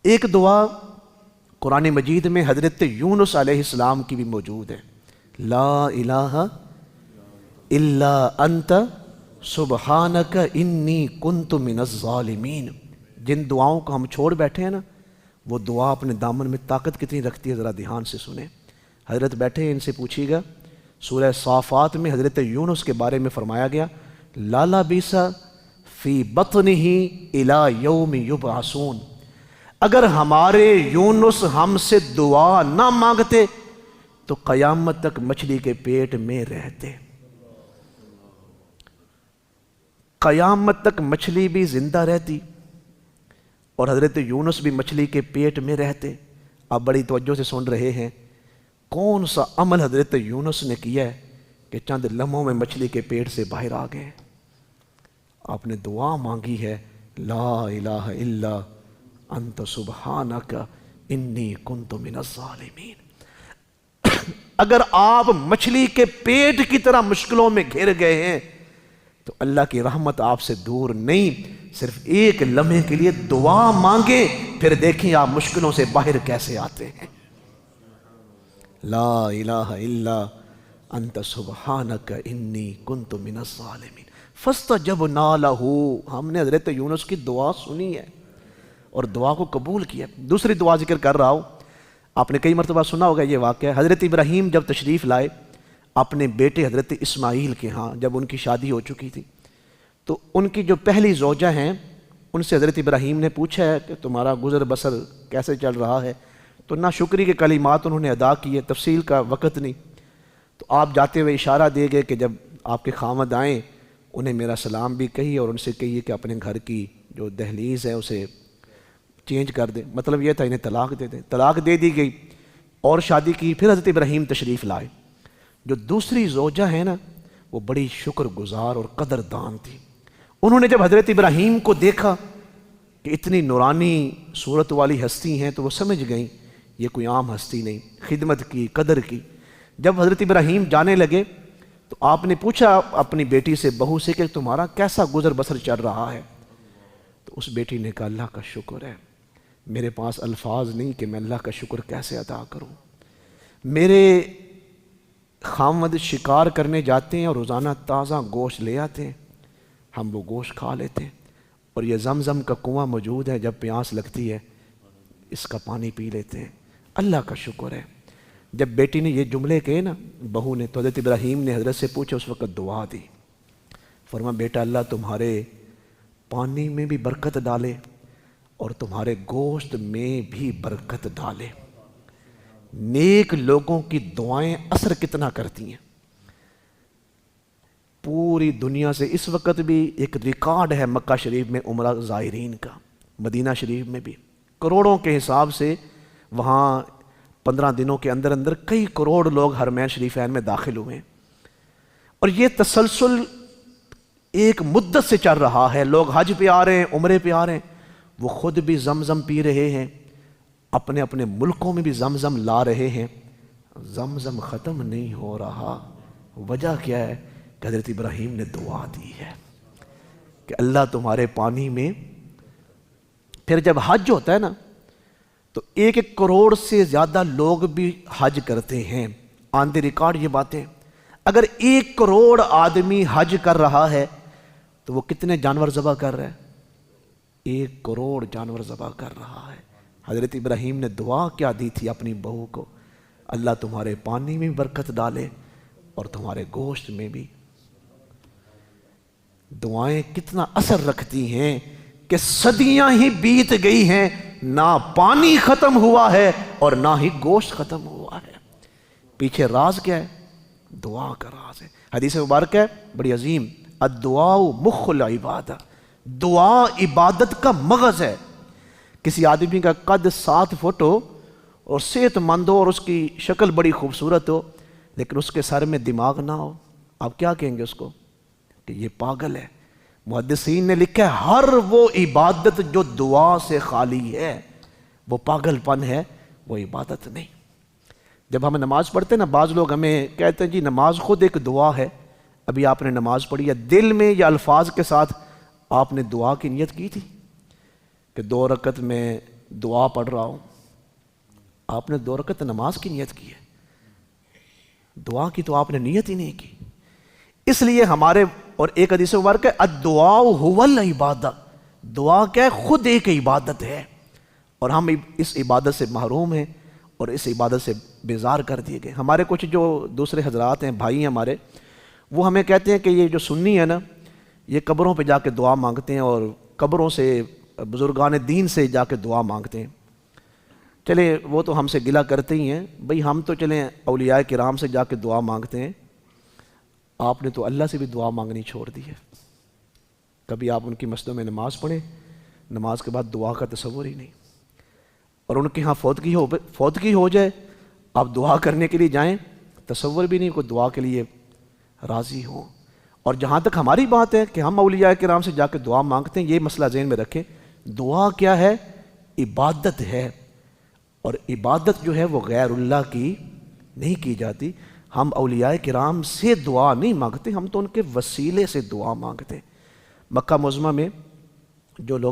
ایک دعا قرآن مجید میں حضرت یونس علیہ السلام کی بھی موجود ہے، لا الہ الا انت سبحانک انی کنت من الظالمین۔ جن دعاؤں کو ہم چھوڑ بیٹھے ہیں نا، وہ دعا اپنے دامن میں طاقت کتنی رکھتی ہے، ذرا دھیان سے سنیں۔ حضرت بیٹھے ہیں، ان سے پوچھیے گا، سورہ صافات میں حضرت یونس کے بارے میں فرمایا گیا، لا لبث فی بطنہ الی یوم یبعثون۔ اگر ہمارے یونس ہم سے دعا نہ مانگتے تو قیامت تک مچھلی کے پیٹ میں رہتے۔ قیامت تک مچھلی بھی زندہ رہتی اور حضرت یونس بھی مچھلی کے پیٹ میں رہتے۔ آپ بڑی توجہ سے سن رہے ہیں، کون سا عمل حضرت یونس نے کیا ہے کہ چند لمحوں میں مچھلی کے پیٹ سے باہر آ گئے؟ آپ نے دعا مانگی ہے، لا الہ الا انت سبحانک انی کنت من الظالمین۔ اگر آپ مچھلی کے پیٹ کی طرح مشکلوں میں گھر گئے ہیں تو اللہ کی رحمت آپ سے دور نہیں، صرف ایک لمحے کے لیے دعا مانگے، پھر دیکھیں آپ مشکلوں سے باہر کیسے آتے ہیں۔ لا الہ الا انت سبحانک انی کنت من الظالمین فاستجبنا لہ۔ ہم نے حضرت یونس کی دعا سنی ہے اور دعا کو قبول کیا۔ دوسری دعا ذکر کر رہا ہوں، آپ نے کئی مرتبہ سنا ہوگا یہ واقعہ۔ حضرت ابراہیم جب تشریف لائے اپنے بیٹے حضرت اسماعیل کے ہاں، جب ان کی شادی ہو چکی تھی، تو ان کی جو پہلی زوجہ ہیں ان سے حضرت ابراہیم نے پوچھا ہے کہ تمہارا گزر بسر کیسے چل رہا ہے؟ تو ناشکری کے کلمات انہوں نے ادا کیے، تفصیل کا وقت نہیں۔ تو آپ جاتے ہوئے اشارہ دے گئے کہ جب آپ کے خامد آئیں انہیں میرا سلام بھی کہیے اور ان سے کہیے کہ اپنے گھر کی جو دہلیز ہے اسے چینج کر دیں۔ مطلب یہ تھا انہیں طلاق دے دیں۔ طلاق دے دی گئی اور شادی کی۔ پھر حضرت ابراہیم تشریف لائے۔ جو دوسری زوجہ ہے نا، وہ بڑی شکر گزار اور قدردان تھی۔ انہوں نے جب حضرت ابراہیم کو دیکھا کہ اتنی نورانی صورت والی ہستی ہیں تو وہ سمجھ گئیں یہ کوئی عام ہستی نہیں، خدمت کی، قدر کی۔ جب حضرت ابراہیم جانے لگے تو آپ نے پوچھا اپنی بیٹی سے، بہو سے، کہ تمہارا کیسا گزر بسر چل رہا ہے؟ تو اس بیٹی نے کہا اللہ کا شکر ہے، میرے پاس الفاظ نہیں کہ میں اللہ کا شکر کیسے ادا کروں۔ میرے خامد شکار کرنے جاتے ہیں اور روزانہ تازہ گوشت لے آتے ہیں، ہم وہ گوشت کھا لیتے ہیں، اور یہ زمزم کا کنواں موجود ہے، جب پیاس لگتی ہے اس کا پانی پی لیتے ہیں، اللہ کا شکر ہے۔ جب بیٹی نے یہ جملے کہے نا بہو نے، تو حضرت ابراہیم نے حضرت سے پوچھا، اس وقت دعا دی، فرمایا بیٹا اللہ تمہارے پانی میں بھی برکت ڈالے اور تمہارے گوشت میں بھی برکت ڈالے۔ نیک لوگوں کی دعائیں اثر کتنا کرتی ہیں۔ پوری دنیا سے اس وقت بھی ایک ریکارڈ ہے مکہ شریف میں عمرہ زائرین کا، مدینہ شریف میں بھی کروڑوں کے حساب سے وہاں 15 دنوں کے اندر اندر کئی کروڑ لوگ حرمین شریفین میں داخل ہوئے ہیں، اور یہ تسلسل ایک مدت سے چل رہا ہے۔ لوگ حج پہ آ رہے ہیں، عمرے پہ آ رہے ہیں، وہ خود بھی زمزم پی رہے ہیں، اپنے اپنے ملکوں میں بھی زمزم لا رہے ہیں۔ زمزم ختم نہیں ہو رہا۔ وجہ کیا ہے؟ کہ حضرت ابراہیم نے دعا دی ہے کہ اللہ تمہارے پانی میں۔ پھر جب حج ہوتا ہے نا تو 1 کروڑ سے زیادہ لوگ بھی حج کرتے ہیں، آن دی ریکارڈ یہ باتیں۔ اگر 1 کروڑ آدمی حج کر رہا ہے تو وہ کتنے جانور ذبح کر رہا ہے؟ 1 کروڑ جانور ذبح کر رہا ہے۔ حضرت ابراہیم نے دعا کیا دی تھی اپنی بہو کو؟ اللہ تمہارے پانی میں برکت ڈالے اور تمہارے گوشت میں بھی۔ دعائیں کتنا اثر رکھتی ہیں کہ صدیاں ہی بیت گئی ہیں، نہ پانی ختم ہوا ہے اور نہ ہی گوشت ختم ہوا ہے۔ پیچھے راز کیا ہے؟ دعا کا راز ہے۔ حدیث مبارک ہے بڑی عظیم، الدعاء مخ العبادہ، دعا عبادت کا مغز ہے۔ کسی آدمی کا قد 7 فٹ ہو اور صحت مند ہو اور اس کی شکل بڑی خوبصورت ہو، لیکن اس کے سر میں دماغ نہ ہو، آپ کیا کہیں گے اس کو؟ کہ یہ پاگل ہے۔ محدثین نے لکھا ہے ہر وہ عبادت جو دعا سے خالی ہے وہ پاگل پن ہے، وہ عبادت نہیں۔ جب ہم نماز پڑھتے ہیں نا، بعض لوگ ہمیں کہتے ہیں جی نماز خود ایک دعا ہے۔ ابھی آپ نے نماز پڑھی ہے، دل میں یا الفاظ کے ساتھ آپ نے دعا کی نیت کی تھی کہ 2 رکعت میں دعا پڑھ رہا ہوں، آپ نے 2 رکعت نماز کی نیت کی ہے، دعا کی تو آپ نے نیت ہی نہیں کی۔ اس لیے ہمارے اور ایک حدیث مبارک ہے الدعاء هو العبادہ، دعا کیا ہے؟ خود ایک عبادت ہے، اور ہم اس عبادت سے محروم ہیں اور اس عبادت سے بیزار کر دیے گئے۔ ہمارے کچھ جو دوسرے حضرات ہیں، بھائی ہیں ہمارے، وہ ہمیں کہتے ہیں کہ یہ جو سنی ہے نا، یہ قبروں پہ جا کے دعا مانگتے ہیں اور قبروں سے، بزرگان دین سے جا کے دعا مانگتے ہیں۔ چلے وہ تو ہم سے گلہ کرتے ہی ہیں، بھئی ہم تو چلیں اولیاء کرام سے جا کے دعا مانگتے ہیں، آپ نے تو اللہ سے بھی دعا مانگنی چھوڑ دی ہے۔ کبھی آپ ان کی مسجدوں میں نماز پڑھیں، نماز کے بعد دعا کا تصور ہی نہیں، اور ان کے ہاں فوتگی ہو جائے، آپ دعا کرنے کے لیے جائیں، تصور بھی نہیں کوئی دعا کے لیے راضی ہوں۔ اور جہاں تک ہماری بات ہے کہ ہم اولیاء کرام سے جا کے دعا مانگتے ہیں، یہ مسئلہ ذہن میں رکھیں، دعا کیا ہے؟ عبادت ہے، اور عبادت جو ہے وہ غیر اللہ کی نہیں کی جاتی۔ ہم اولیاء کرام سے دعا نہیں مانگتے، ہم تو ان کے وسیلے سے دعا مانگتے۔ مکہ معظمہ میں جو لوگ